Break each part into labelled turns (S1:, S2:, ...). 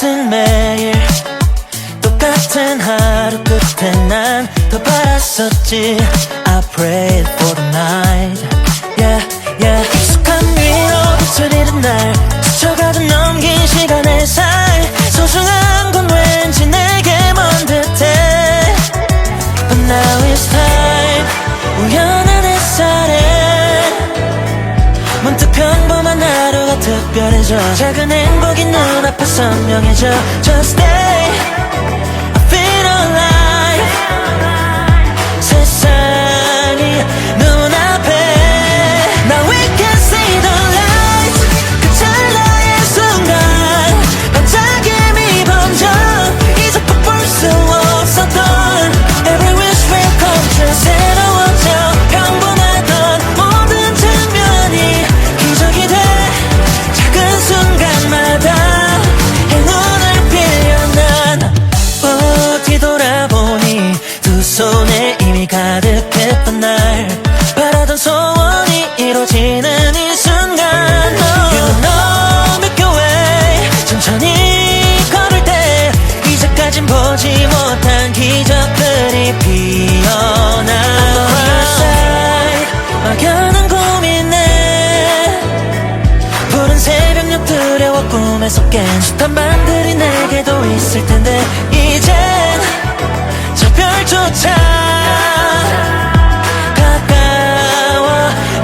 S1: 같은 매일 똑같은 하루 끝에 난 더 바랐었지. I prayed for the night. Yeah, yeah. 익숙한 위로 비춰지는 날 스쳐가듯 넘긴 시간의 사이 소중한 건 왠지 내게 먼 듯해. But now it's time. 우연한 햇살에 문득 평범한 하루가 특별해져. 작은 행복이 눈앞에 선명해져. Just stay, I feel alive. 세상이 눈앞에 Now we can see the light. 그 찰나의 순간 반짝임이 번져. 이제 볼 수 없었던 Every wish will come true. 새로워져 평범하던 모든 장면이 기적이 돼. 작은 순간마다 행운을 빌려 난 뒤돌아보니 두 손에 이미 가득했던 날 바라던 소원이 이루어지는 이 순간. You know Milky Way 천천히 걸을 때 이제까진 보지 못한 기적들이 피어나. I'm on your side. 막연한 고민에 푸른 새벽녘 두려워 꿈에서 깬 숱한 밤들이 내게도 있을 텐데 이젠 저 별조차 가까워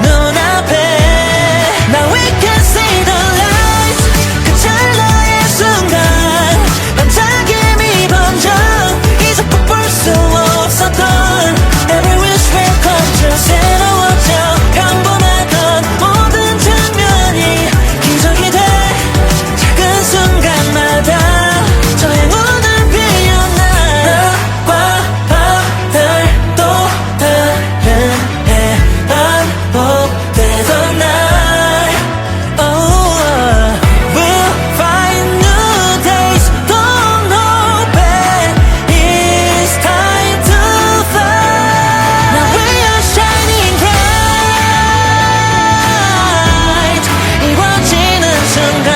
S1: 눈앞에. Now we can see the light. 그 찰나의 순간 반짝임이 번져. 이제 볼 수 없었던 Every wish will come true. 새로워져 평범하던 모든 장면이 기적이 돼. 작은 순간마다 저 행운을 빌려 난 낮과 밤들도 다른 해 반복되던 날. Oh, we'll find new days. Don't hold back. It's time to fly. Now we are shining bright. 이루어지는 순간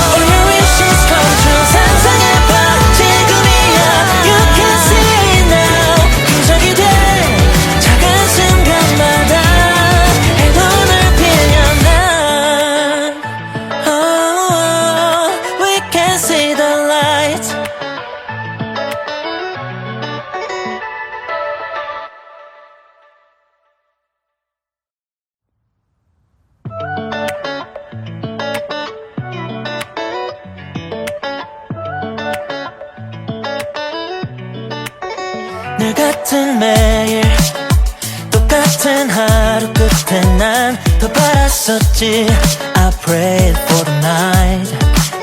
S1: All your wishes come true. 상상해봐 지금이야. You can see it now. 기적이 돼. 작은 순간마다 행운을 빌려 난 We can see the light. 늘 같은 매일 똑같은 하루 끝에 난 더 바랐었지. I prayed for the night.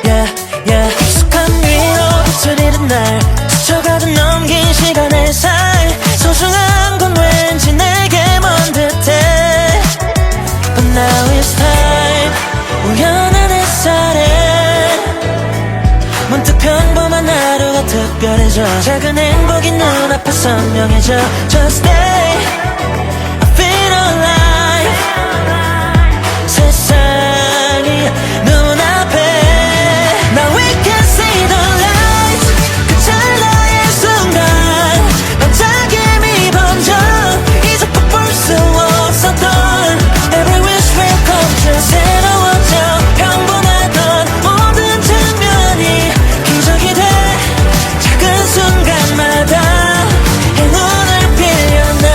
S1: Yeah, yeah. 익숙한 위로 비춰지는 날 스쳐가듯 넘긴 시간의 사이 소중한 건 왠지 내게 먼 듯해. But now it's time. 우연한 햇살에 문득 평범한 하루가 특별해져. 작은 행복이 눈앞에 선명해져. Just stay, I feel alive. 세상이 눈앞에 Now we can see the light. 그 찰나의 순간 반짝임이 번져. 이제 볼 수 없었던 Every wish will come true. 새로워져 평범하던 모든 장면이 기적이 돼. 작은 순간마다 행운을 빌려 난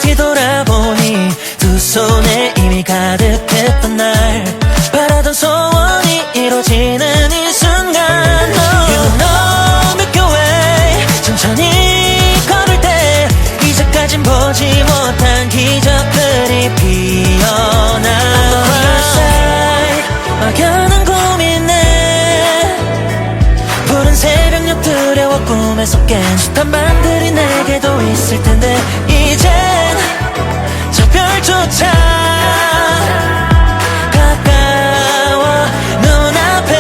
S1: 뒤돌아보니 두 손에 이미 가득했던 날 바라던 소원이 이루어지는 이 순간. You know Milky Way 천천히 걸을 때 이제까진 보지 못한 기적들이 피어나. I'm on your side. 막연한 고민에 푸른 새벽녘 두려워 꿈에서 깬 숱한 밤들이 내게도 있을 텐데 이젠 저 별조차 가까워 눈앞에.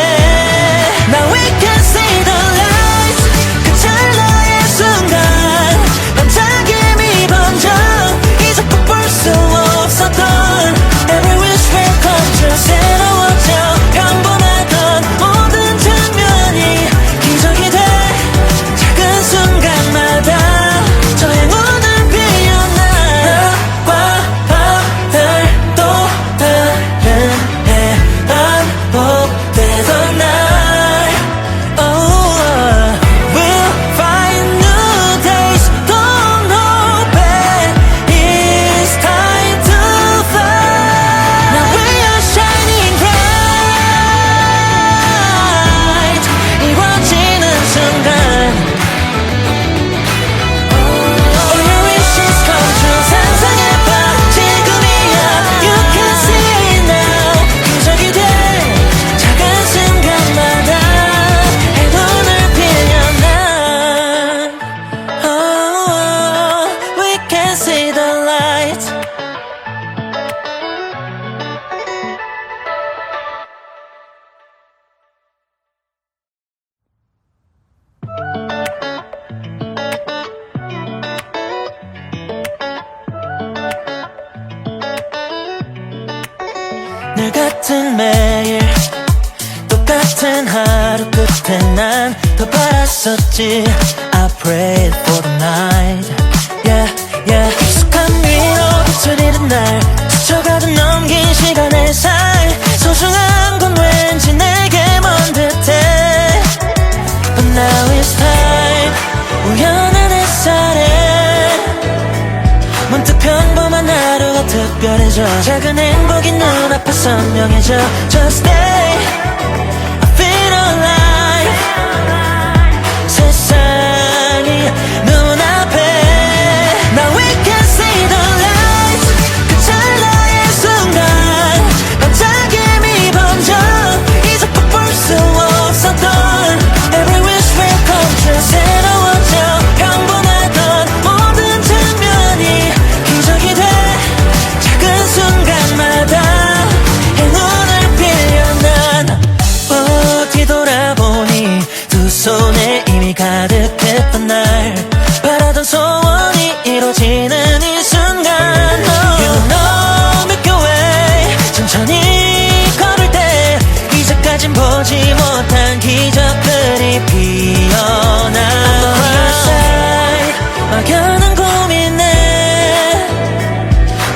S1: Now we can see the light. 그 찰나의 순간 반짝임이 번져. 이제 볼 수 없었던 Every wish will come true. 새로워져 난 더 바랐었지. I prayed for the night. Yeah, yeah. 익숙한 위로 비춰지는 날 스쳐가듯 넘긴 시간의 사이 소중한 건 왠지 내게 먼 듯해. But now it's time. 우연한 햇살에 문득 평범한 하루가 특별해져. 작은 행복이 눈앞에 선명해져. Just stay, I feel alive. 세상이 눈앞에 Now we can see the lights. 그 찰나의 순간 반짝임이 번져. 이제 꼭 볼 수 없었던 Every wish will come true. 새로워져 평범하던 모든 장면이 기적이 돼. 작은 순간마다 행운을 빌려 난 뒤돌아보니 두 손에 이미 가득했던 날 바라던 소원이 이루어지는 이 순간. You know Milky Way 천천히 걸을 때 이제까진 보지 못한 기적들이 피어나. 막연한 고민에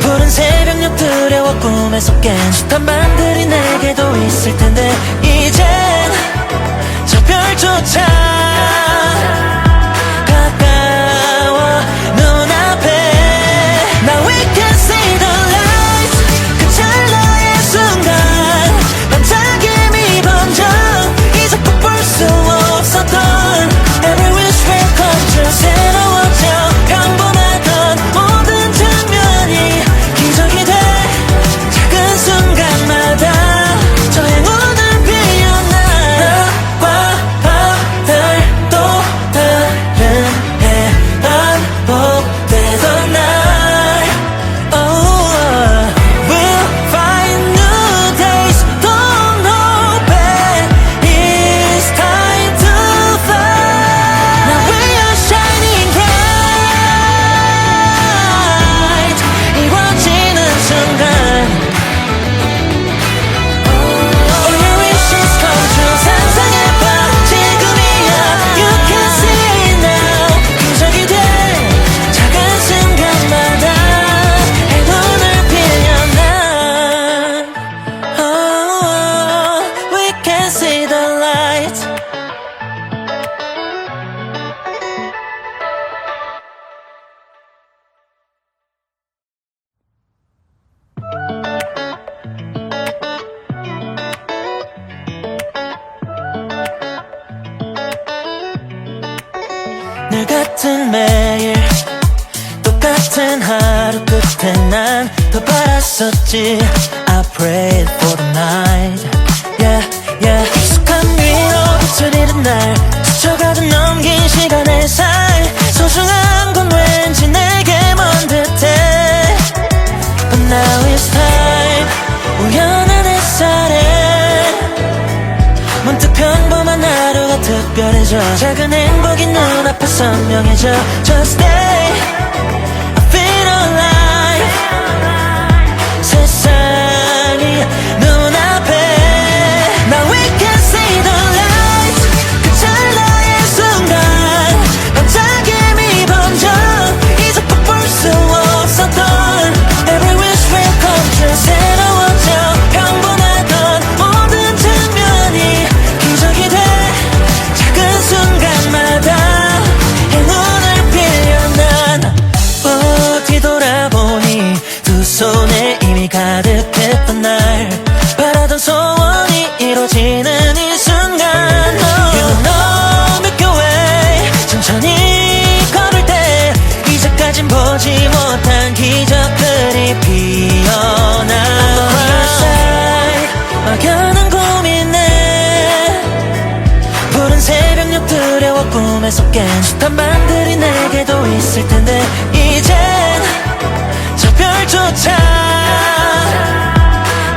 S1: 푸른 새벽녘 두려워 꿈에서 깬 숱한 밤들이 내게도 있을 텐데 이젠 저 별조차 가까워 눈앞에. Now we can see the lights. 그 찰나의 순간 반짝임이 번져. 이제 꼭 볼 수 없었던 Every wish will come true. 새로워져 평범하던 모든 장면이 기적이 돼. 작은 순간마다 저 행운을 빌려 난 나와 밤들도 다른 해 반복되던 날. Oh, we'll find new days. Don't know when it's time to fly. Now we are shining bright. 이루어지는 순간 All your wishes come true. 상상해봐 지금이야. You can see it now. 기적이 돼. 작은 순간마다 행운을 빌려 난 Oh, we can see the light. 늘 같은 매일 똑같은 하루 끝에 난 더 바랐었지. I prayed for the night. Yeah, yeah. 익숙한 위로 비춰지는 날 스쳐가듯 넘긴 시간의 사이 소중한 건 왠지 내게 먼 듯해. But now it's time. 우연한 햇살에 문득 평범한 하루가 특별해져. 작은 행복이 눈앞에 선명해져. Just stay, I feel alive. 세상이 눈앞에 Now we can see the lights. 그 찰나의 순간 반짝임이 번져. 이제 꼭 볼 수 없었던 Every wish will come true. 새로워져 평범하던 모든 장면이 기적이 돼. 작은 순간마다 행운을 빌려 난 뒤돌아보니 두 손에 이미 가득했던 날 바라던 소원이 이루어지는 이 순간. You know Milky Way 천천히 걸을 때 이제까진 보지 못한 기적들이 피어나. 막연한 고민에 푸른 새벽녘 두려워 꿈에서 깬 숱한 밤들이 내게도 있을 텐데 이젠 저 별조차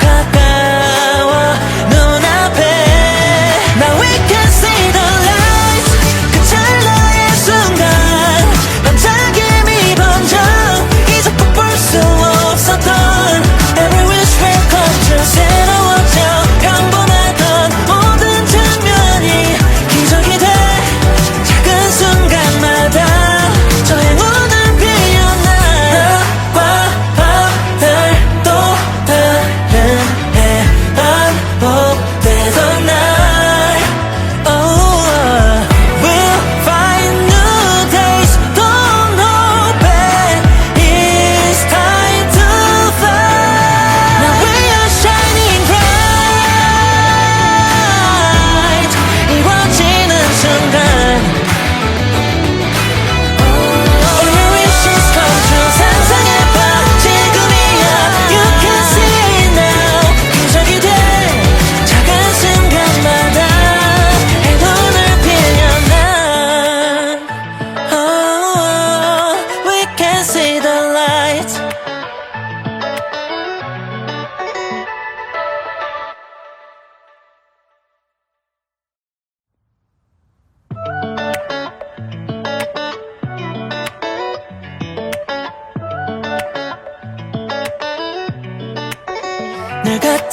S1: 가까워 눈앞에. Now we can see the lights. 그 찰나의 순간 반짝임이 번져. 이제 꼭 볼 수 없었던 Every wish will come true. 새로워져 평범하던 모든 장면이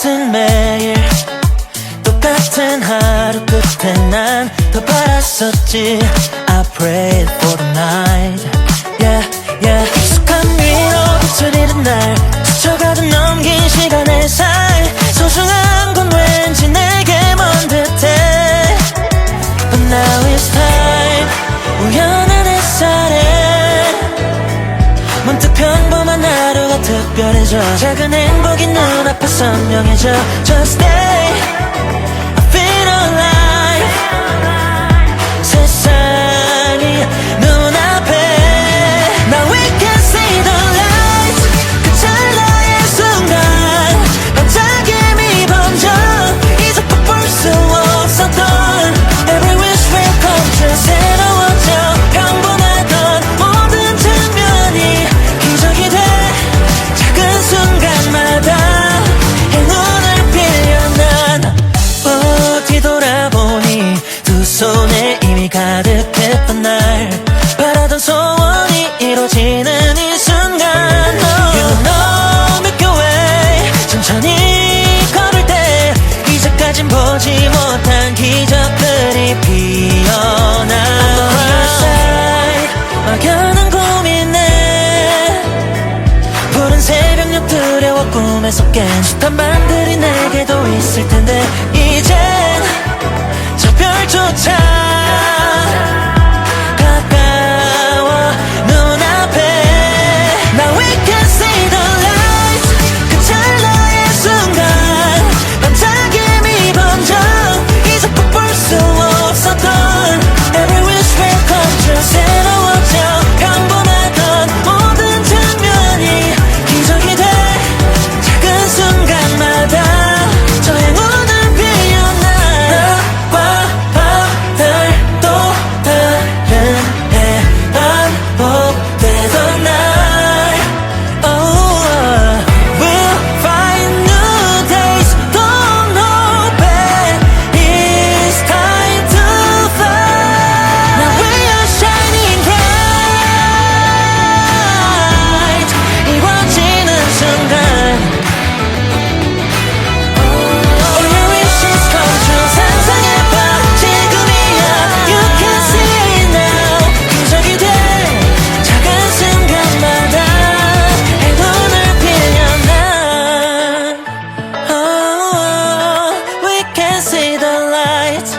S1: 같은 매일 똑같은 하루 끝에 난 더 바랐었지. I prayed for the night. Yeah, yeah. 익숙한 위로 비춰지는 날 스쳐가듯 넘긴 시간의 사이 소중한 건 왠지 내게 먼 듯해. But now it's time. 우연한 햇살에 문득 평범한 하루가 특별해져. 작은 행복이 눈앞에 선명해져. Just stay, I feel alive. 세상이 눈앞에 Now we can see the light. 그 찰나의 순간 반짝임이 번져. 이제 꼭 볼 수 없었던 Every wish will come true. 새로워져 평범하던 모든 장면이 기적이 돼. 작은 순간마다 행운을 빌려 난 뒤돌아보니 두 손에 이미 가득했던 날 바라던 소원이 이루어지는 이 순간. You know Milky Way 천천히 걸을 때 이제까진 보지 못한 기적들이 피어나. 막연한 고민에 푸른 새벽녘 두려워 꿈에서 깬 숱한 밤들이 내게도 있을 텐데 이젠 저 별조차 가까워 눈앞에. Now we can see the light. 그 찰나의 순간 반짝임이 번져. 이제 꼭 볼 수 없었던 Every wish will come true. 새로워져 평범하던 모든 장면이 기적이 돼. 작은 순간마다 저 행운을 빌려 난 낮과 밤들도 다른 해 반복되던 날 Oh, we'll find new days. Don't hold back. It's time to fly. Now we are shining bright. 이루어지는 순간 All your wishes come true. 상상해봐 지금이야. You can see it now. 기적이 돼. 작은 순간마다 행운을 빌려 난 Oh, we can see the light.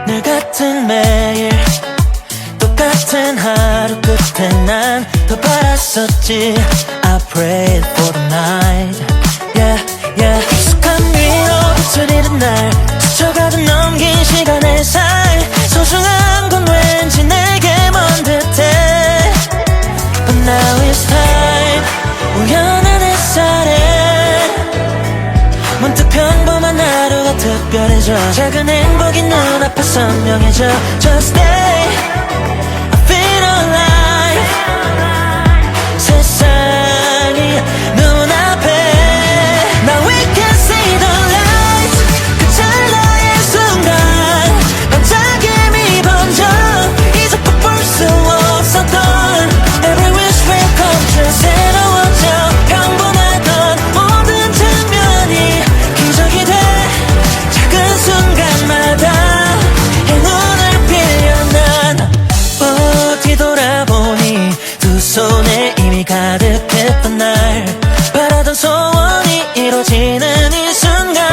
S1: 늘 같은 매일 똑같은 하루 끝에 난 더 바랐었지. I prayed for the night. Yeah, yeah. 익숙한 위로 비춰지는 날 스쳐가듯 넘긴 시간의 사이 소중한 건 왠지 내게 먼 듯해. But now it's time. 우연한 햇살에 문득 평범한 하루가 특별해져. 작은 행복이 눈앞에 선명해져. Just stay, I feel alive. 세상이 눈앞에 Now we can see the light. 그 찰나의 순간 반짝임이 번져. 이제 꼭 볼 수 없었던 Every wish will come true. 새로워져 평범하던 모든 장면이 기적이 돼. 작은 순간마다 행운을 빌려 난 뒤돌아보니 두 손에 이미 가득했던 날 바라던 소원이 이루어지는 이 순간.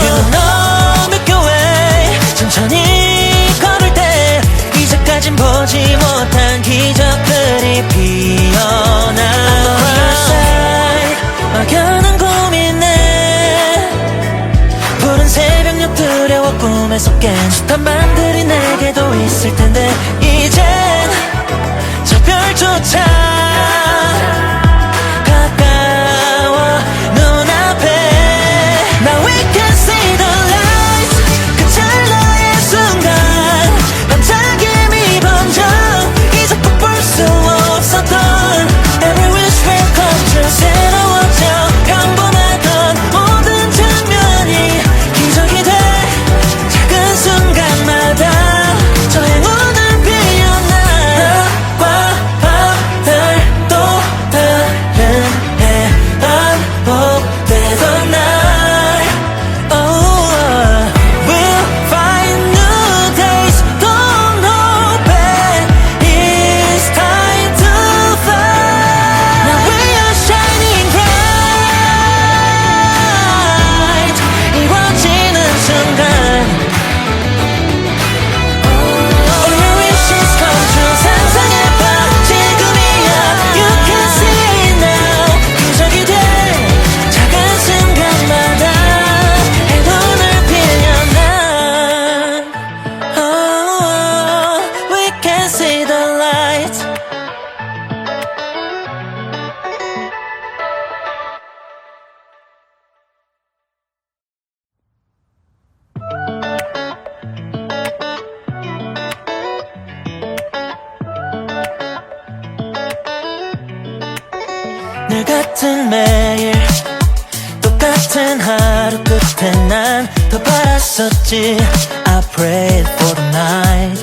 S1: You know Milky Way 천천히 걸을 때 이제까진 보지 못한 기적들이 피어나. 막연한 고민에 푸른 새벽녘 두려워 꿈에서 깬 숱한 밤들이 내게도 있을 텐데 이젠 저 별조차 가까워 눈앞에. Now we can see the light. 그 찰나의 순간 반짝임이 번져. 이제 꼭 볼 수 없었던 Every wish will come true. 새로워져 같은 매일 똑같은 하루 끝에 난 더 바랐었지. I prayed for the night.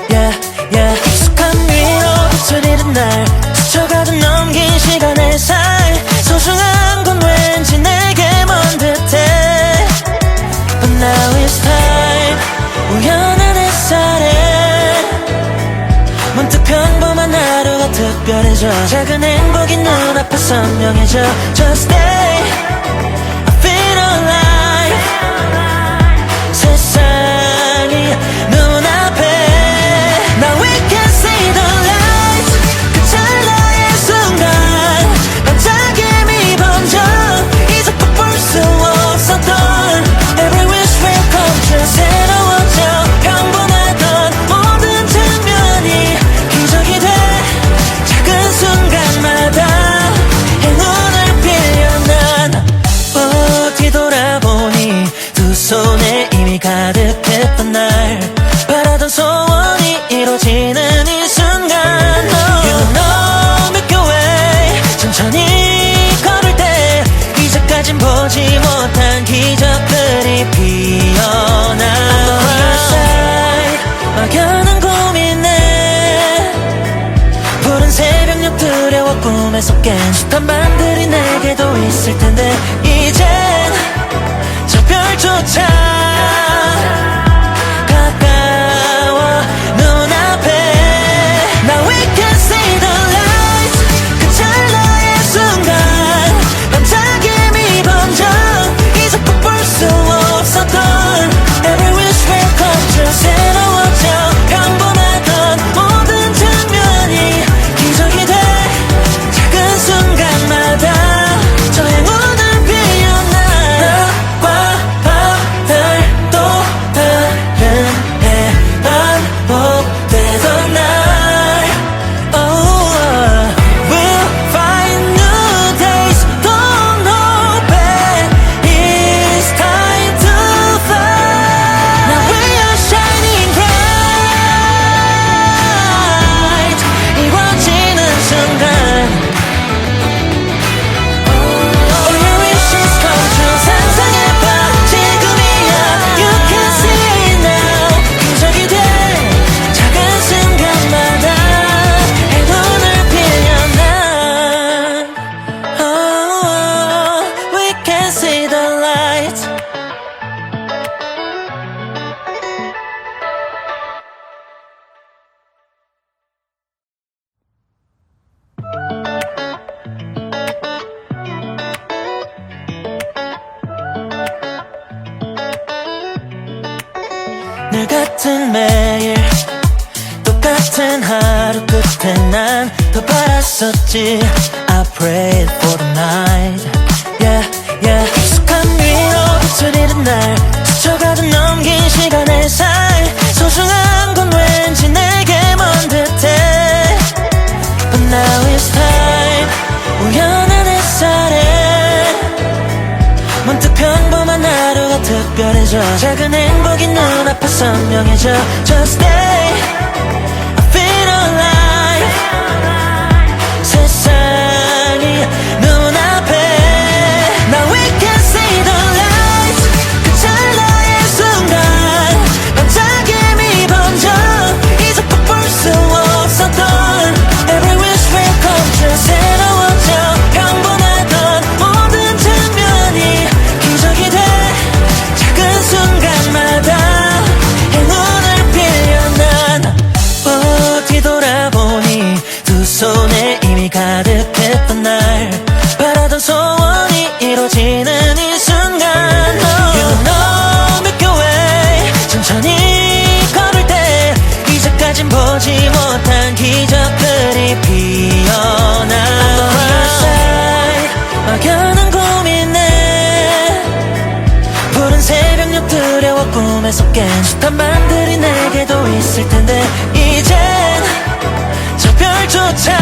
S1: Yeah, yeah. 익숙한 위로 흐트리는 날 스쳐가듯 넘긴 시간의 사이 소중한 건 왠지 내게 먼 듯해. But now it's time. 우연한 햇살에 문득 평범한 하루가 특별해져. 작은 행복이 눈앞에 선명해져. Just stay, I feel alive. 세상이 눈앞에 Now we can see the light. 그 찰나의 순간 반짝임이 번져. 이제 또 볼 수 없었던 Every wish will come true. 새로워져 평범하던 모든 장면이 기적이 돼. 작은 순간마다 행운을 빌려 난 뒤돌아보니 두 손에 이미 가득했던 날 바라던 소원이 이루어지는 이 순간. You know Milky Way 천천히 걸을 때 이제까진 보지 못한 기적들이 피어나. 막연한 고민에 푸른 새벽녘 두려워 꿈에서 깬 숱한 밤들이 내게도 있을 텐데 이젠 저 별조차 가까워 눈앞에. Now we can see the light. 그 찰나의 순간 반짝임이 번져. 이제 또 볼 수 없었던 Every wish will come true. 새로워져 평범하던 모든 장면이 기적이 돼. 작은 순간마다 저 행운을 빌려 난 낮과 밤들 또 다른 해 반복되던 날 Oh, we'll find new days. Don't open. It's time to fly. Now we are shining bright. 이루어지는 순간 All your wishes come true. 상상해봐 지금이야. You can see it now. 기적이 돼. 작은 순간마다 행운을 빌려 난 Oh, we can see the light. 늘 같은 매일 똑같은 하루 끝에 난 더 바랐었지. I prayed for the night. Yeah, yeah. 익숙한 위로 흐트리는 날 스쳐가듯 넘긴 시간의 사이 소중한 건 왠지 내게 먼 듯해. But now it's time. 우연한 햇살에 문득 평범한 하루가 특별해져. 작은 행복이 눈앞에 선명해져. Just stay, I feel alive. 세상이 눈앞에 Now we can see the light. 그 찰나의 순간 반짝임이 번져. 이제 또 볼 수 없었던 Every wish will come true. 새로워져 평범하던 모든 장면이 기적이 돼. 작은 순간마다 행운을 빌려 난 뒤돌아보니 두 손에 이미 가득했던 날 바라던 소원이 이루어지는 이 순간 You know Milky Way 천천히 걸을 때 이제까진 보지 못한 기적들이 피어나. 막연한 고민에 푸른 새벽녘 두려워 꿈에서 깬 숱한 밤들이 내게도 있을 텐데 이젠 저 별조차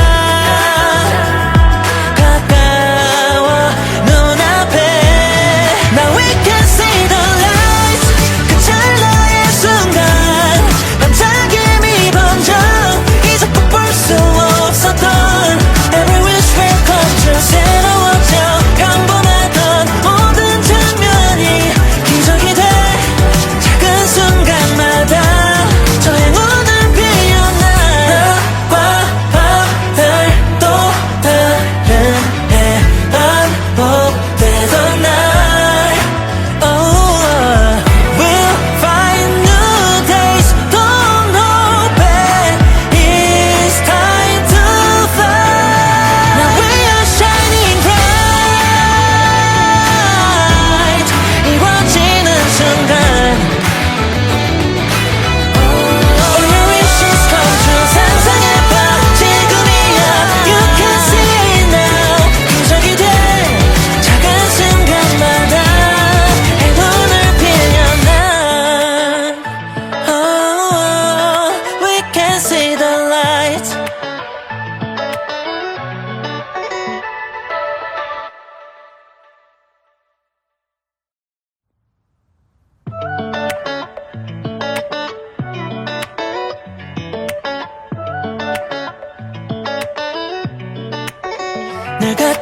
S1: 가까워 눈앞에. Now we can see the light. 그 찰나의 순간 반짝임이 번져. 이제 또 볼 수 없었던 Every wish will come true. 새로워져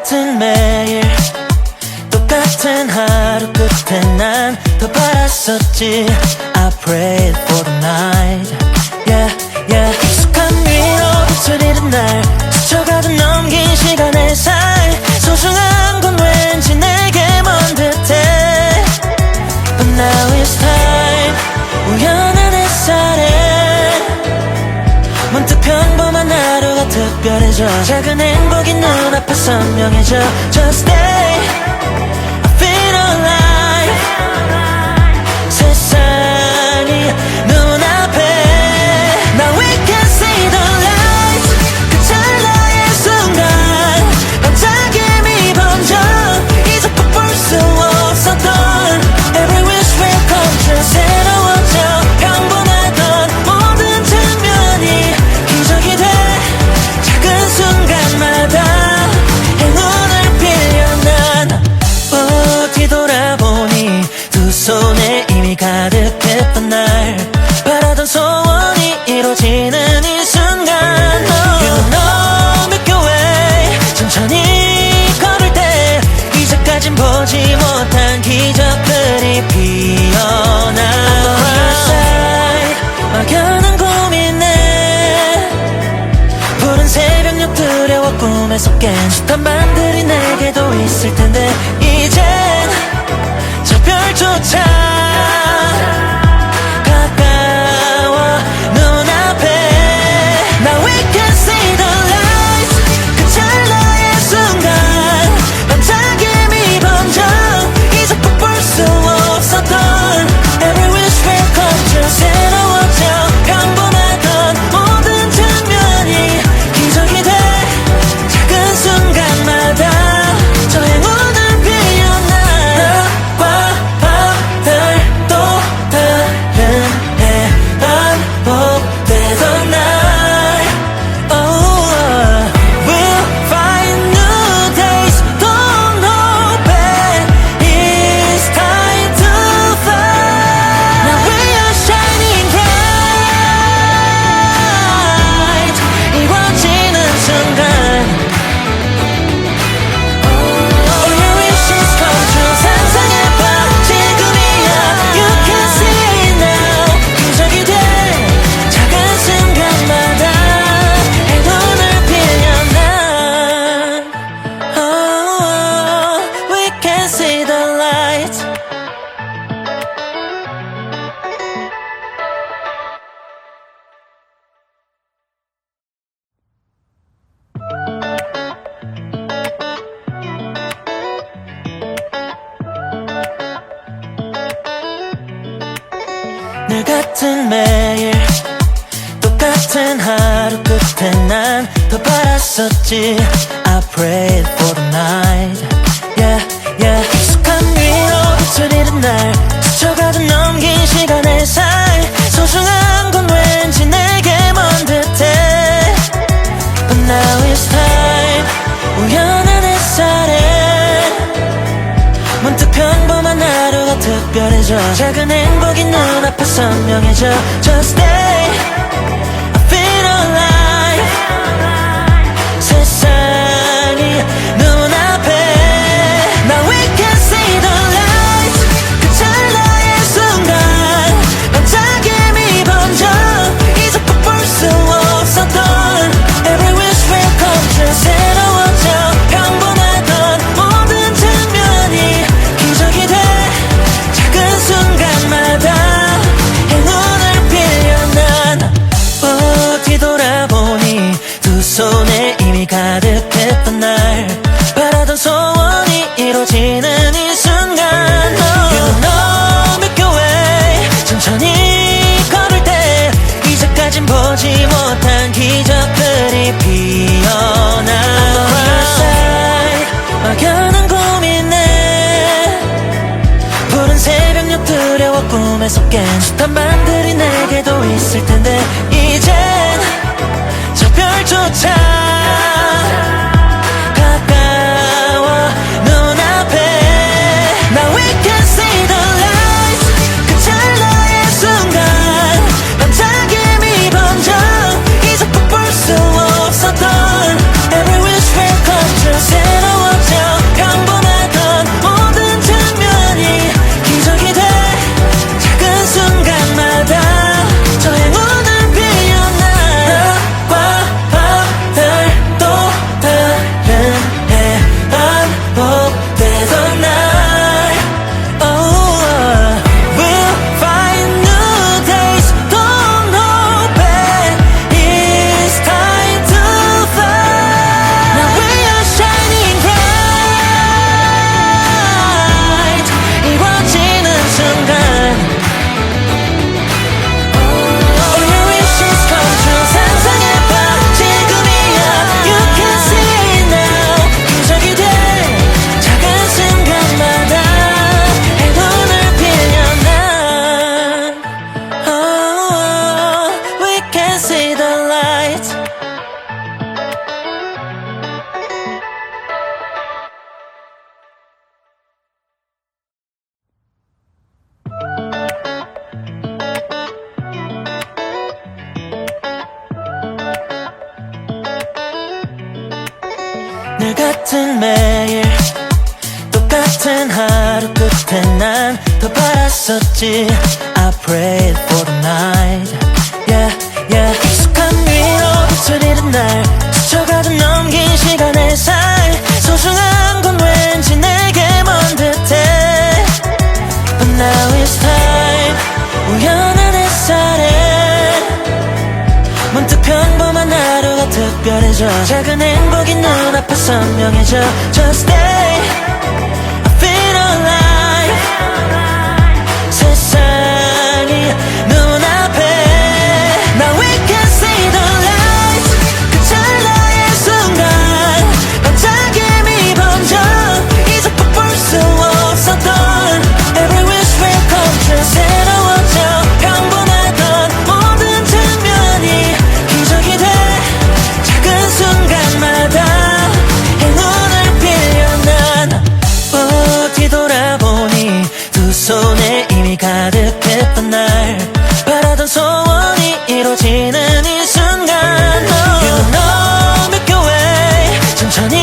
S1: 같은 매일 똑같은 하루 끝에 난 더 바랐었지. I prayed for the night. Yeah, yeah. 익숙한 위로 비춰지는 날 스쳐가던 넘긴 시간의 살 소중한 건 왠지 내게 먼 듯해. But now it's time. 우연한 햇살에 문득 평범한 하루가 특별해져. 작은 행복이 눈앞에 선명해져. Just stay, I feel alive. 세상이 눈앞에 Now we can see the light. 그 찰나의 순간 반짝임이 번져. 이제 꼭 볼 수 없었던 Every wish will come true. 새로워져 평범하던 모든 장면이 기적이 돼. 작은 순간마다 행운을 빌려 난 뒤돌아보니 두 손에 이미 가득했던 날 바라던 소원이 이루어지는 이 순간. You know Milky Way 천천히 걸을 때 이제까진 보지 못한 기적들이 피어나. 막연한 고민에 푸른 새벽녘 두려워 꿈에서 깬 숱한 밤들이 내게도 있을 텐데 이젠 저 별조차 가까워 눈앞에. Now we can see the light. 그 찰나의 순간 반짝임이 번져. 이제 꼭 볼 수 없었던 Every wish will come true. 새로워져 평범하던 모든 장면이 기적이 돼. 작은 순간마다 저 행운을 빌려 난 낮과 밤들 또 다른 해만 복되던 날 Oh, we'll find new days. Don't open. It's time to fly. Now we are shining bright. 이루어지는 순간 All your wishes come true. 상상해봐 지금이야. You can see it now. 기적이 돼. 작은 순간마다 행운을 빌려 난 Oh, we can see the light. 늘 같은 매일 똑같은 하루 끝에 난 더 바랐었지. I prayed for the night. Yeah, yeah. 익숙한 위로 비춰지는 날 스쳐가던 넘긴 시간의 살 소중한 건 왠지 내게 먼 듯해. But now it's time. 우연한 햇살에 문득 평범한 하루가 특별해져. 작은 행복이 눈앞에 선명해져. Just stay, I feel alive. 세상이 눈앞에 Now we can see the light. 그 찰나의 순간 반짝임이 번져. 이제 꼭 볼 수 없었던 Every wish will come true. 새로워져 평범하던 모든 장면이 기적이 돼. 작은 순간마다 행운을 빌려 난 뒤돌아보니 두 손에 이미 가득했던 날 바라던 소원이 이루어지는 이 순간 You know Milky Way 천천히 걸을 때 이제까진 보지 못한 기적들이 피어나. 막연한 고민에 푸른 새벽녘 두려워 꿈에서 깬 숱한 밤들이 내게도 있을 텐데 이젠 저 별조차 가까워 눈앞에. Now we can see the light. 그 찰나의 순간 반짝임이 번져. 이제 꼭 볼 수 없었던 Every wish will come true. 새로워져 똑같은 하루 끝에 난 더 바랐었지. I prayed for the night. Yeah, yeah. 익숙한 위로 빛을 잃은 날, 스쳐가듯 넘긴 시간의 사이, 소중한 건 왠지 내게 먼 듯해. But now it's time. 우연한 햇살에 문득 평범한 하루가 특별해져. 작은 행복이 눈앞에 선명해져. Just stay, I feel alive. 세상이 눈앞에. Now we can see the light. 그 찰나의 순간 반짝임이 번져. 이제 또 볼 수 없었던 Every wish will come true. 새로워져 평범하던 모든 장면이 기적이 돼. 작은 순간마다 행운을 빌려 난 뒤돌아보니 두 손에 이미 가득했던 날, 바라던 소원이 이루어지는 이 순간. You know Milky Way 천천히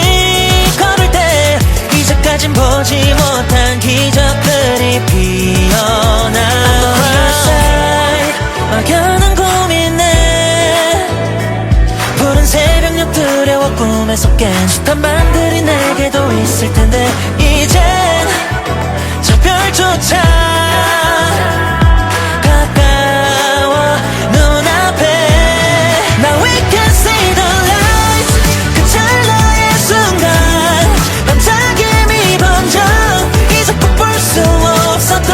S1: 걸을 때 이제까진 보지 못한 기적들이 피어나. 막연한 고민에 푸른 새벽녘 두려워 꿈에서 깬 숱한 밤들이 내게도 있을 텐데 이젠 저 별조차 가까워 눈앞에. Now we can see the light. 그 찰나의 순간 반짝임이 번져. 이제 꼭 볼 수 없었던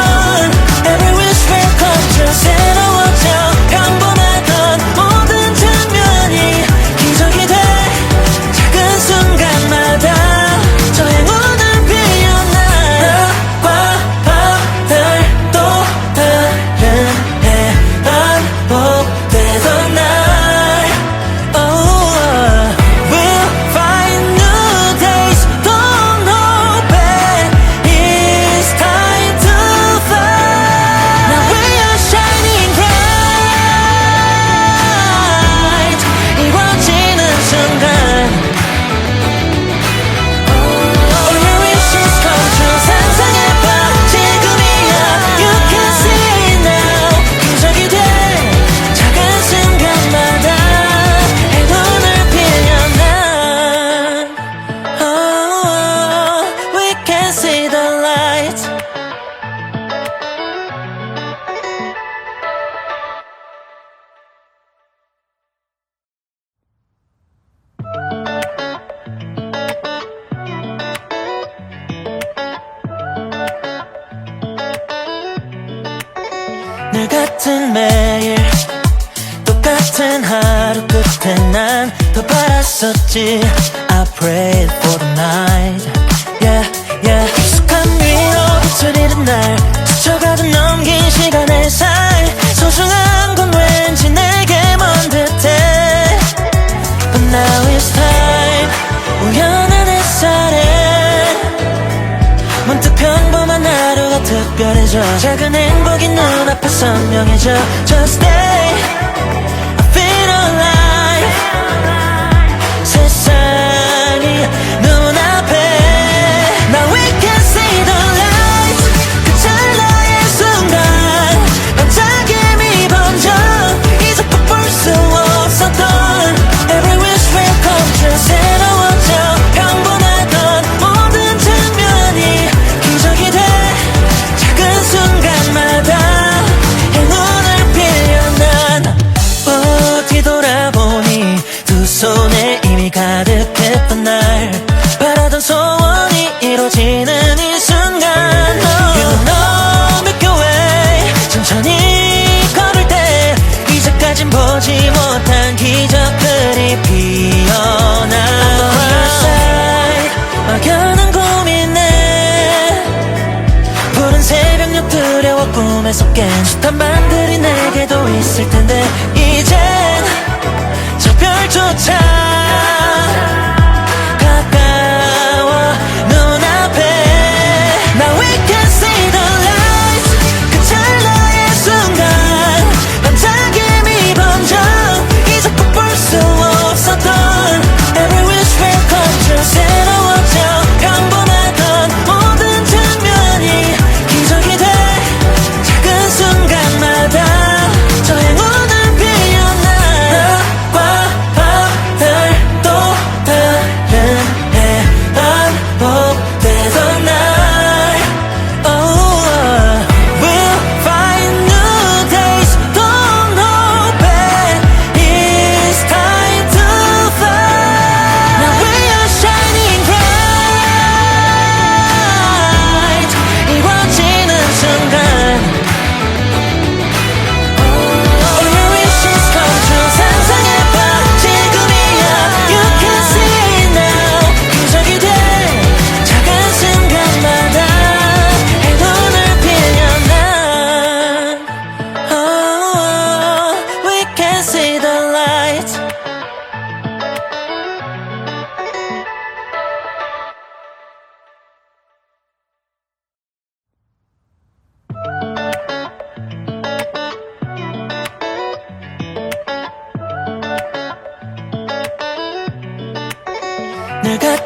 S1: Every wish will come true. 새로워져 평범하던 모든 장면이 기적이 돼. 작은 순간마다 저 행운을 빌려 난 낮과 밤들 또 다른 해 반복되던 날. Oh, we'll find new days. Don't hope it. It's time to fly. Now we are shining bright. 이루어지는 순간 All your wishes come true. 상상해봐 지금이야. You can see it now. 기적이 돼. 작은 순간마다 행운을 빌려 난 We can see the light. 늘 같은 매일 똑같은 하루 끝에 난 더 바랐었지. I prayed for the night. Yeah, yeah. 익숙한 위로 빛을 잃은 날, 스쳐가듯 넘긴 시간의 사이, 소중한 건 왠지 내게 먼 듯해. But now it's time. 우연한 햇살에 문득 평범한 하루가 특별해져. 작은 행복이 눈앞에 선명해져. Just stay, I feel alive. 세상이 눈앞에. Now we can see the light. 그 찰나의 순간 반짝임이 번져. 이제 꼭 볼 수 없었던 Every wish will come true. 새로워져 평범하던 모든 장면이 기적이 돼. 작은 순간마다 행운을 빌려 난 뒤돌아보니 두 손에 이미 가득했던 날, 바라던 소원이 이루어지는 이 순간. You know Milky Way 천천히 걸을 때 이제까진 보지 못한 기적들이 피어나. 막연한 고민에 푸른 새벽녘 두려워 꿈에서 깬 숱한 밤들이 내게도 있을 텐데 이젠 저 별조차 가까워 눈앞에. Now we can see the light. 그 찰나의 순간 반짝임이 번져. 이제 꼭 볼 수 없었던 Every wish will come true. 새로워져 평범하던 모든 장면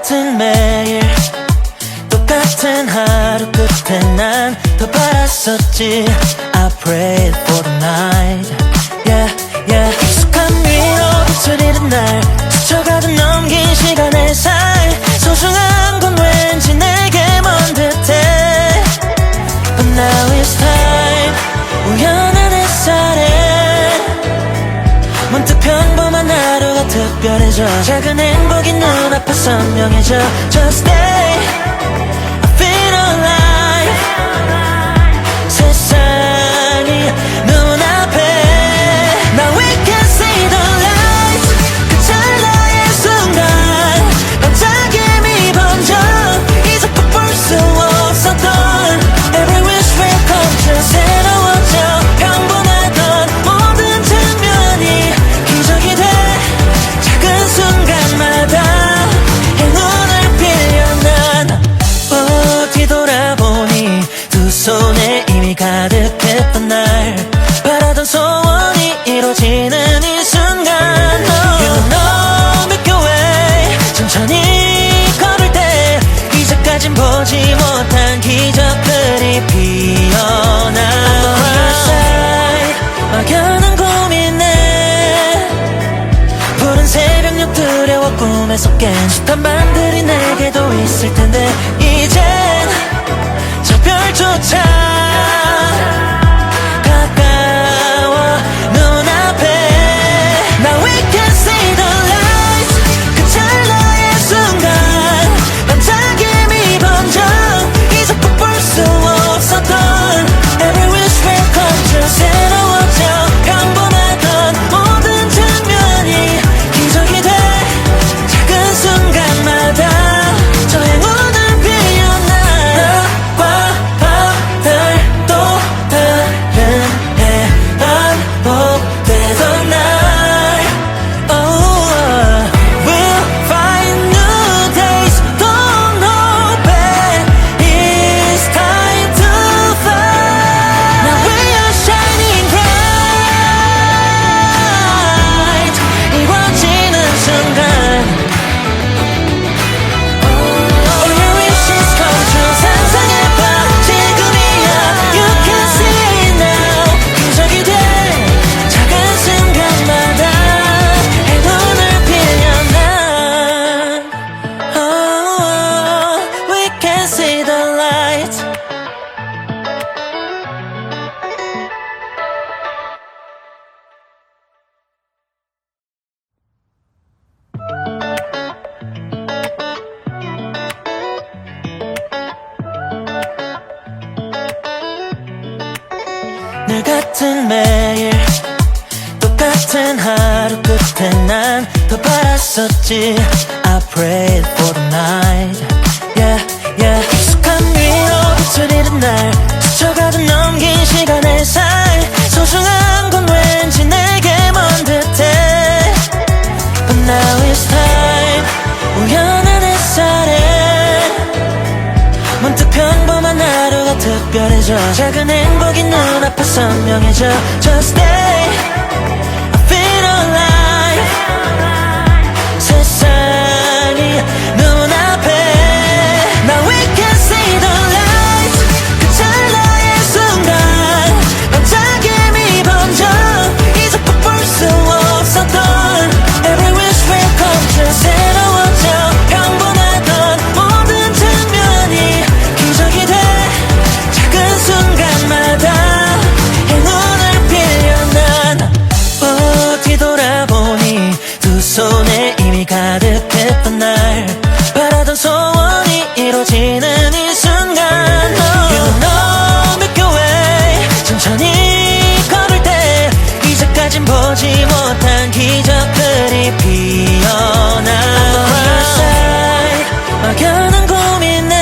S1: 똑같은 매일 똑같은 하루 끝에 난 더 바랐었지 I prayed for the night Yeah, yeah 익숙한 위로 빛을 잃은 날 스쳐가듯 넘긴 시간의 사이 소중한 건 왠지 내게 먼 듯해 But now it's time 우연한 햇살에 문득 평범한 하루가 특별해져 작은 행복이 눈앞에 선명해져 Just stay I feel alive 세상이 눈앞에 Now we can see the light 그 찰나의 순간 반짝임이 번져 이제 또 볼 수 없었던 Every wish will come true 새로워져 평범하던 모든 장면이 기적이 돼 작은 순간마다 행운을 빌려 난 뒤돌아보니 두 손에 이미 가득했던 날 바라던 소원이 이루어지는 이 순간 You know Milky Way 천천히 걸을 때 이제까진 보지 못한 기적들이 피어나 막연한 고민에 푸른 새벽녘 두려워 꿈에서 깬 숱한 밤들이 내게도 있을 텐데 이젠 저 별조차 가까워 눈앞에 Now we can see the light 그 찰나의 순간 반짝임이 번져 이제 꼭 볼 수 없었던 Every wish will come true 새로워져 평범하던 모든 장면이 기적이 돼 작은 순간마다 저 행운을 빌려 난 너와 밤들 또 다른 해 반복되던 날 Oh we'll find new days don't hope it it's time to fly Now we are shining bright 이루어지는 순간 All your wishes come true 상상해봐 지금이야 You can see it now 기적이 돼 작은 순간마다 행운을 빌려 난 Oh we can see the light 늘 같은 매일 똑같은 하루 끝에 난 더 바랐었지 I prayed for the night Yeah, yeah 익숙한 위로 빛을 잃은 날 스쳐가듯 넘긴 시간의 사이 소중한 건 왠지 내게 먼 듯해 But now it's time 우연한 햇살에 문득 평범한 하루가 특별해져 작은 행복이 눈앞에 선명해져 Just stay I feel alive 세상이 눈앞에 Now we can see the light 그 찰나의 순간 반짝임이 번져 이제 꼭 볼 수 없었던 Every wish will come true 새로워져 평범하던 모든 장면이 기적이 돼 작은 순간마다 행운을 빌려 난 뒤돌아보니 두 손에 이미 가득했던 날 바라던 소원이 이루어지는 이 순간 You know Milky Way 천천히 걸을 때 이제까진 보지 못한 기적들이 피어나 막연한 고민에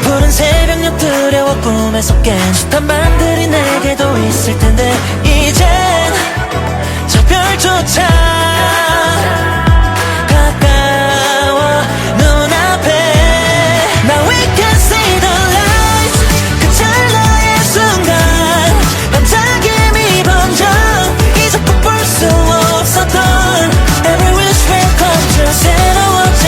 S1: 푸른 새벽녘 두려워 꿈에서 깬 숱한 밤들이 내게도 있을 텐데 이젠 저 별조차 가까워 눈앞에 Now we can see the light 그 찰나의 순간 반짝임이 번져 이제 꼭 볼 수 없었던 Every wish will come true 새로워져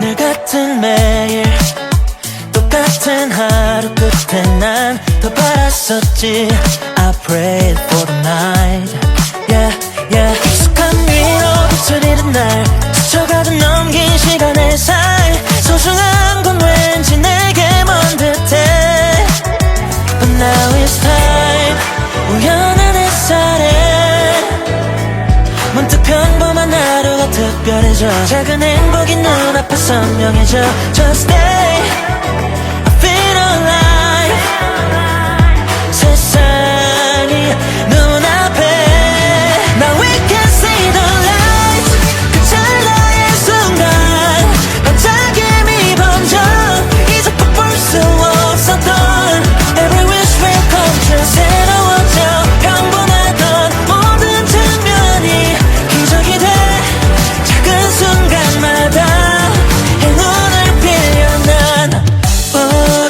S1: 늘 같은 매일 똑같은 하루 끝에 난 더 바랐었지. I prayed for the night. Yeah, yeah. 익숙한 위로 빛을 잃은 날 스쳐가듯 넘긴 시간의 사이 소중한 건 왠지 내게 먼 듯해. But now it's time. 우연한 햇살에 문득 평범한 하루가 특별해져. 작은 행복이 눈앞에 선명해져. Just stay, I feel alive. 세상이 눈앞에 Now we can see the light. 그 찰나의 순간 반짝임이 번져. 이제 볼 수 없었던 Every wish will come true. 새로워져 평범하던 모든 장면이 기적이 돼. 작은 순간마다 행운을 빌려 난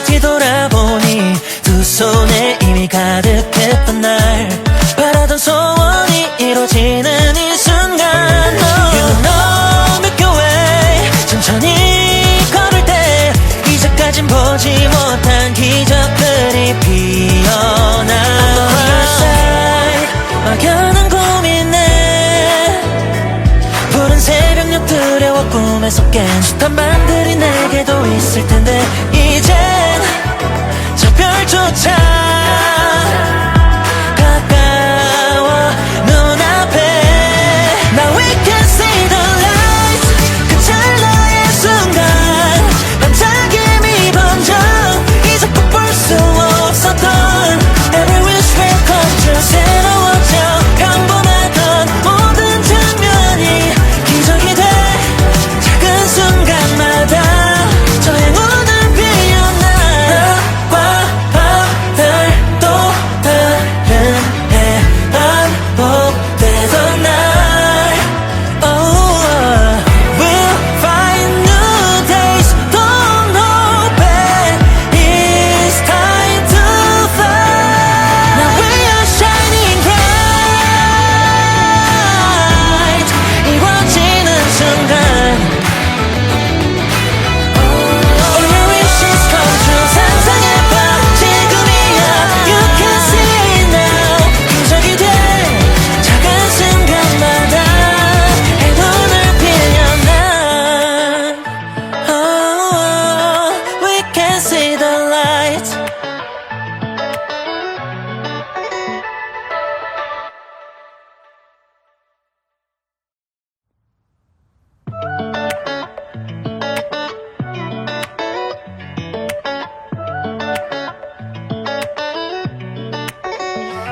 S1: 뒤돌아보니 두 손에 이미 가득했던 날 바라던 소원이 이루어지는 이 순간. You know Milky Way 천천히 걸을 때 이제까진 보지 못한 기적들이 피어나. I'm on your side. 막연한 고민에 푸른 새벽녘 두려워 꿈에서 깬 숱한 밤들이 내게도 있을 텐데 이젠 저 별조차 가까워 눈앞에. Now we can see the light. 그 찰나의 순간 반짝임이 번져. 이제 볼 수 없었던 Every wish will come true. 새로워져 평범하던 모든 장면이 기적이 돼. 작은 순간마다 저 행운을 빌려 난 낮과 밤들 또 다른 해 반복되던 날 Oh, we'll find new days. Don't hold back. It's time to fly. Now we are shining bright. 이루어지는 순간 All your wishes come true. 상상해봐 지금이야. You can see it now. 기적이 돼. 작은 순간마다 행운을 빌려 난 Oh, we can see the light.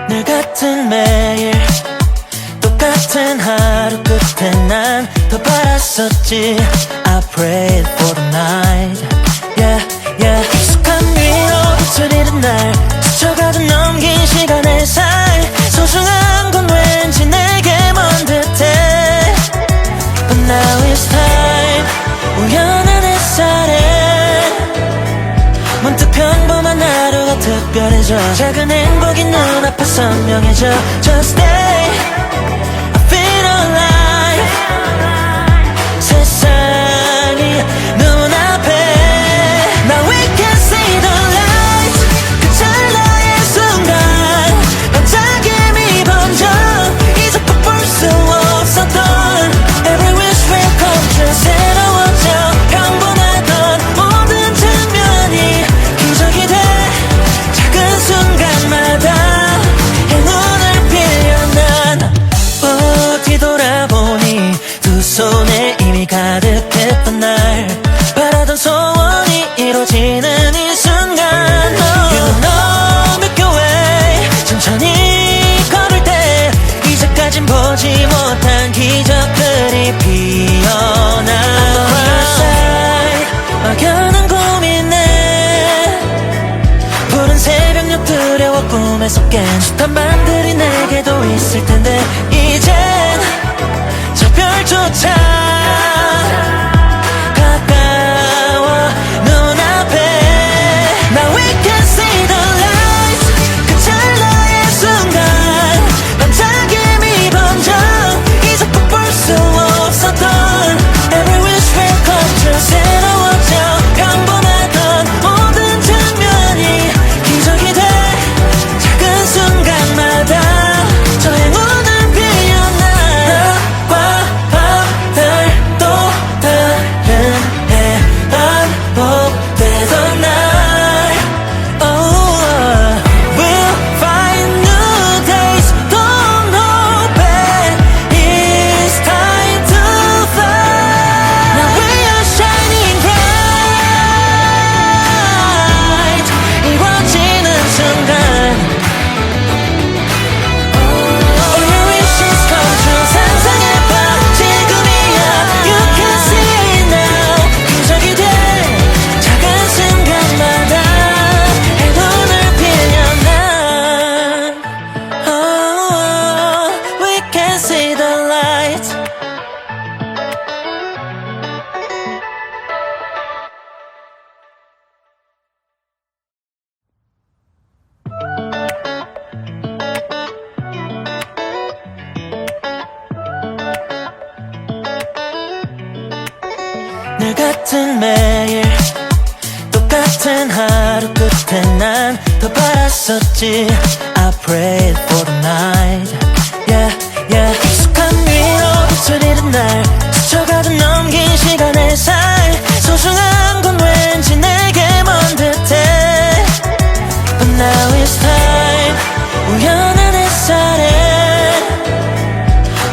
S1: 늘 같은 매일 똑같은 하루 끝에 난 더 바랐었지. I prayed for the night. Yeah, yeah. 익숙한 위로 빛을 잃은 날 스쳐가듯 넘긴 시간의 사이 소중한 건 왠지 내게 먼 듯해. But now it's time. 우연한 햇살에 문득 평범한 하루가 특별해져. 작은 행복이 눈앞에 선명해져. Just stay, I feel alive. 세상이 눈앞에 Now we can see the light. 그 찰나의 순간 반짝임이 번져. 이제 볼 수 없었던 Every wish will come true. 새로워져 평범하던 모든 장면이 기적이 돼. 작은 순간마다 행운을 빌려 난 뒤돌아보니 두 손에 이미 가득했던 날 바라던 소원이 이루어지는 이 순간. You know Milky Way 천천히 걸을 때 이제까진 보지 못한 기적들이 피어나. I'm on your side. 막연한 고민에 푸른 새벽녘 두려워 꿈에서 깬 숱한 밤들이 내게도 있을 텐데 이젠 저 별조차 가까워 눈앞에. Now we can see the light. 그 찰나의 순간 반짝임이 번져. 이제 볼 수 없었던 Every wish will come true. 늘 같은 매일 똑같은 하루 끝에 난 더 바랐었지. I prayed for the night. Yeah, yeah. 익숙한 위로 빛을 잃은 날 스쳐가듯 넘긴 시간의 살 소중한 건 왠지 내게 먼 듯해. But now it's time. 우연한 햇살에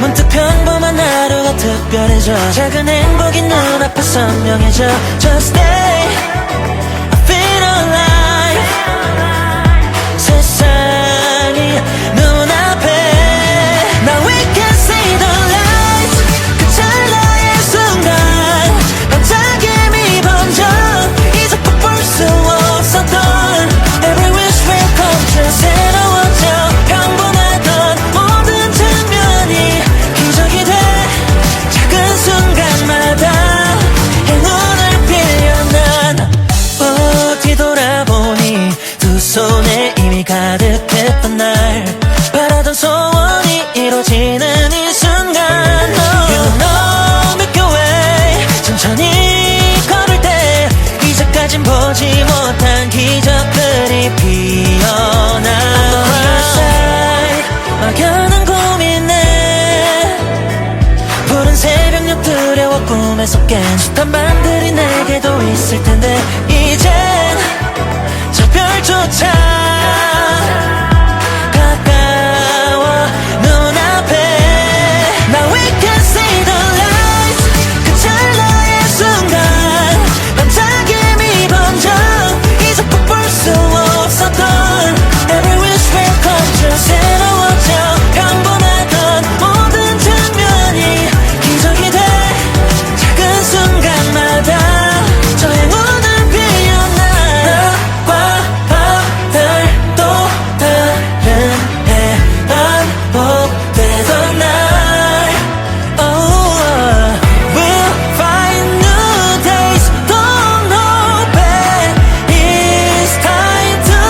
S1: 문득 평범한 하루가 특별해져. 작은 행복이 눈앞에 선명해져. Just stay, I feel alive. 세상이 눈앞에 Now we can see the light. 그 찰나의 순간 반짝임이 번져. 이제 또 볼 수 없었던 Every wish will come true. 새로워져 평범하던 모든 장면이 기적이 돼. 작은 순간마다 행운을 빌려 난 뒤돌아보니 두 손에 이미 가득했던 날 바라던 소원이 이루어지는 이 순간. You know Milky Way 천천히 걸을 때 이제까진 보지 못한 기적들이 피어나. On your side 막연한 고민에 푸른 새벽녘 두려워 꿈에서 깬 숱한 밤들이 내게도 있을 텐데 이젠 저 별조차 가까워 눈앞에. Now we can see the light. 그 찰나의 순간 반짝임이 번져. 이제 또 볼 수 없었던 Every wish will come true. 새로워져 평범하던 모든 장면이 기적이 돼. 작은 순간마다 저 행운을 빌려 난 너와 밤들도 다른 해 반복되던 날. Oh, we'll find new days. Don't hold back. It's time to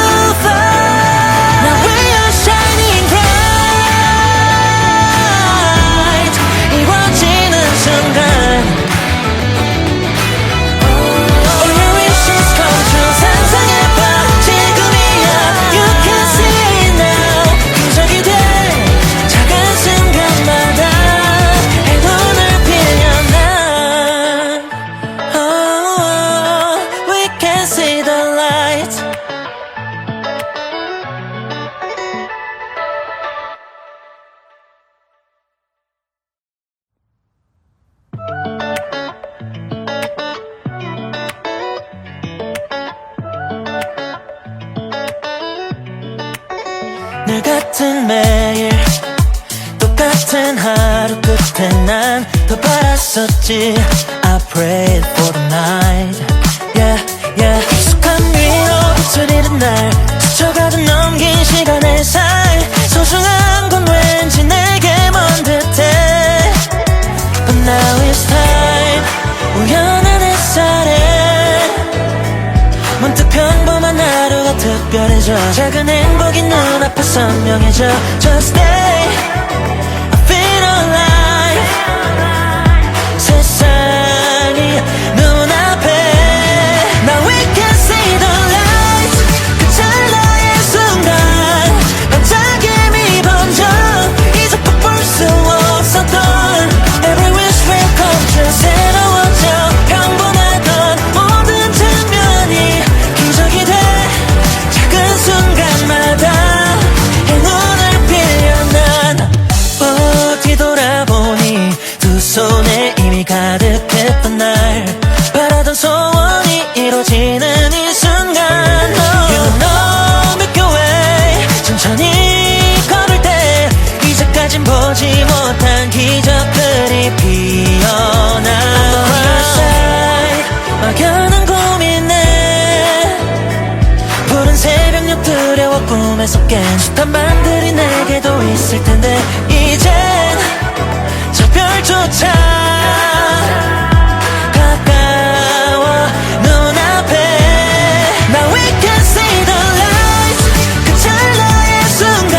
S1: fly. Now we are shining bright. 이루어지는 순간 All your wishes come true. 상상해봐 지금이야. You can see it now. 기적이 돼. 작은 순간마다 행운을 빌려 난 We can see the light. 늘 같은 매일 똑같은 하루 끝에 난 더 바랐었지. I prayed for the night. Yeah, yeah. 익숙한 위로 빛을 잃은 날 스쳐가듯 넘긴 시간의 살 소중한 건 왠지 내게 먼 듯해. But now it's time. 우연한 햇살에 문득 평범한 하루가 특별해져. 작은 행복이 눈앞에 선명해져. Just stay, I feel alive. 세상이 눈앞에 Now we can see the light. 그 찰나의 순간 반짝임이 번져. 이제 또 볼 수 없었던 Every wish will come true. 새로워져 평범하던 모든 장면이 기적이 돼. 작은 순간마다 행운을 빌려 난 뒤돌아보니 두 손에 이미 가득했던 날 바라던 소원이 이루어지는 이 순간. You know Milky Way 천천히 걸을 때 이제까진 보지 못한 기적들이 피어나. On your side 막연한 고민에 푸른 새벽녘 두려워 꿈에서 깬 숱한 밤들이 내게도 있을 텐데 이젠 저 별조차 가까워 눈앞에. Now we can see the light. 그 찰나의 순간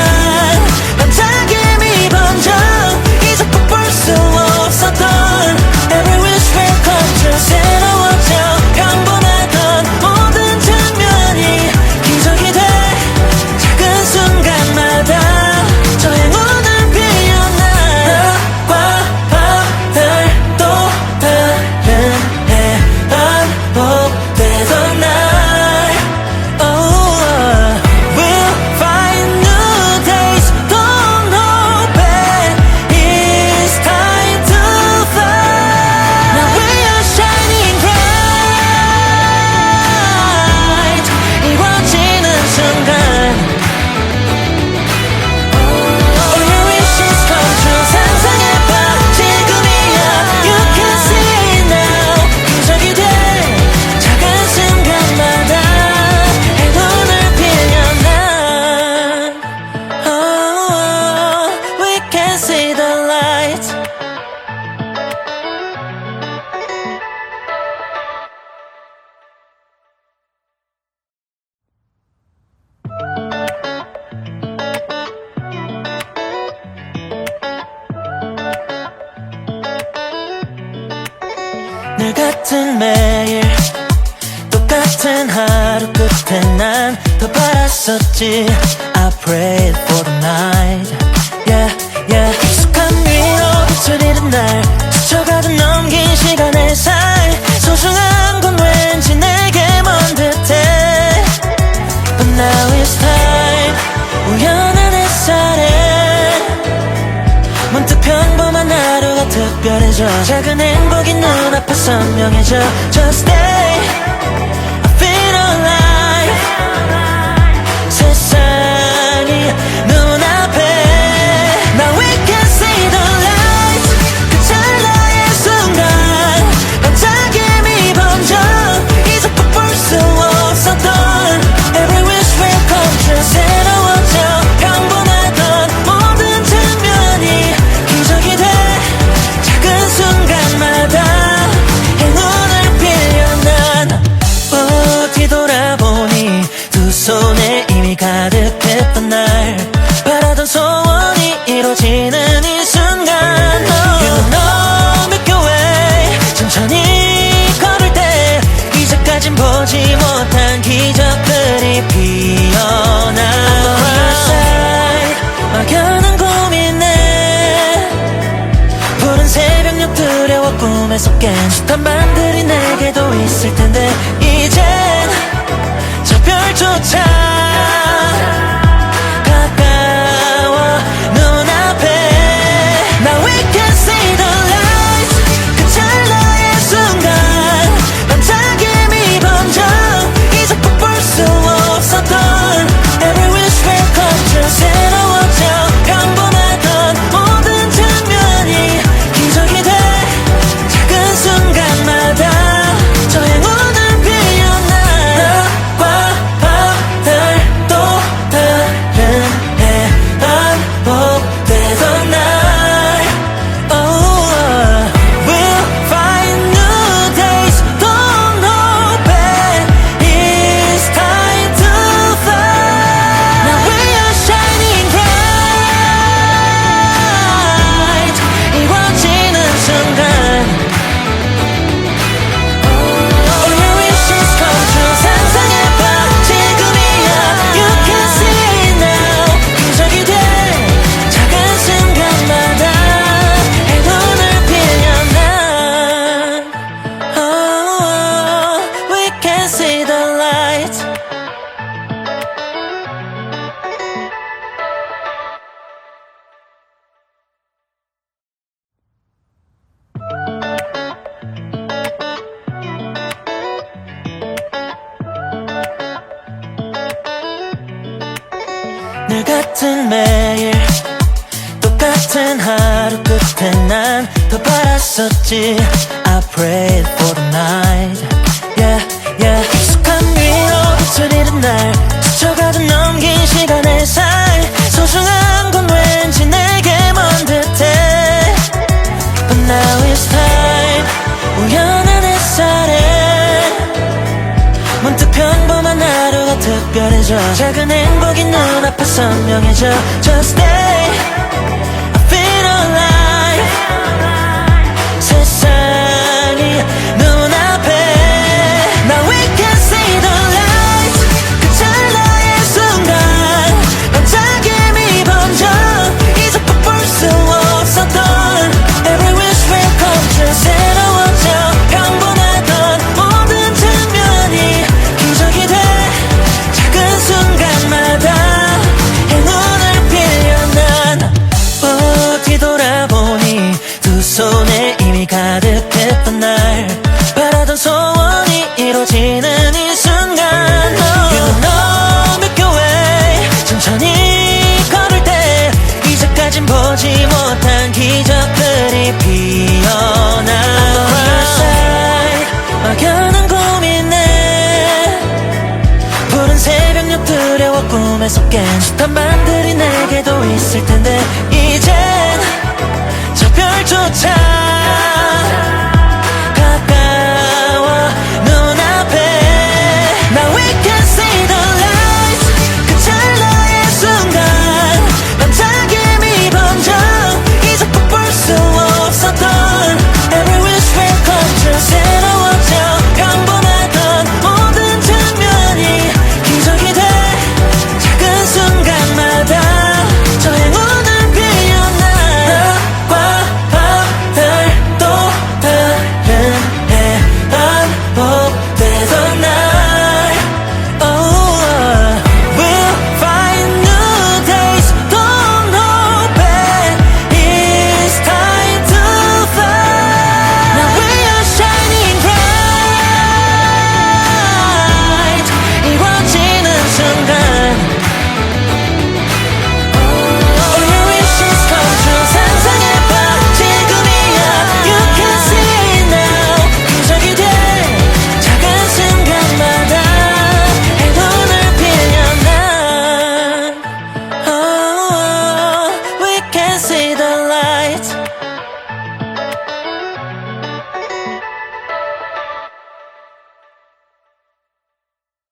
S1: 반짝임이 번져. 이제 또 볼 수 없었던 Every wish will come true. 늘 같은 매일 똑같은 하루 끝에 난 더 바랐었지. I prayed for the night. Yeah, yeah. 익숙한 위로 빛을 잃은 날 스쳐가듯 넘긴 시간의 사이 소중한 건 왠지 내게 먼 듯해. But now it's time. 우연한 햇살에 문득 평범한 하루가 특별해져. 작은 행복이 눈앞에 선명해져. Just stay, I feel alive. 세상이 눈앞에 Now we can see the light. 그 찰나의 순간 반짝임이 번져. 이제 또 볼 수 없었던 Every wish will come true. 새로워져 평범하던 모든 장면이 기적이 돼. 작은 순간마다 행운을 빌려 난 뒤돌아보니 두 손에 이미 가득했던 날 바라던 소원이 이루어지는 이 순간. You know Milky Way 천천히 걸을 때 이제까진 보지 못한 기적들이 피어나. 막연한 고민에 푸른 새벽녘 두려워 꿈에서 깬 숱한 밤들이 내게도 있을 텐데 이젠 저 별조차 가까워 눈앞에. Now we can see the light. 그 찰나의 순간 반짝임이 번져. 이제 또 볼 수 없었던 Every wish will come true. 새로워져 평범하던 모든 장면이 기적이 돼. 작은 순간마다 저 행운을 빌려 난 낮과 밤달도 다른 해 반복되던 날. Oh, we'll find new days. Don't hold back. It's time to fly. Now we are shining bright. 이루어지는 순간 All your wishes come true. 상상해봐 지금이야. You can see it now. 기적이 돼. 작은 순간마다 행운을 빌려 난 We can see the light. 늘 같은 매일 똑같은 하루 끝에 난 더 바랐었지. I prayed for the night. Yeah, yeah. 익숙한 위로 빛을 잃은 날 스쳐가듯 넘긴 시간의 사이 소중한 건 왠지 내게 먼 듯해. But now it's time. 우연한 햇살에 문득 평범한 하루가 특별해져. 작은 행복이 눈앞에 선명해져. Just stay, I feel alive. 세상이 눈앞에 Now we can see the light. 그 찰나의 순간 반짝임이 번져. 이제 또 볼 수 없었던 Every wish will come true. 새로워져 평범하던 모든 장면이 기적이 돼. 작은 순간마다 행운을 빌려 난 뒤돌아보니 두 손에 이미 가득했던 날 바라던 소원이 이루어지는 이 순간. You know Milky Way 천천히 걸을 때 이제까진 보지 못한 기적들이 피어나. 막연한 고민에 푸른 새벽녘 두려워 꿈에서 깬 숱한 밤들이 내게도 있을 텐데 이젠 저 별조차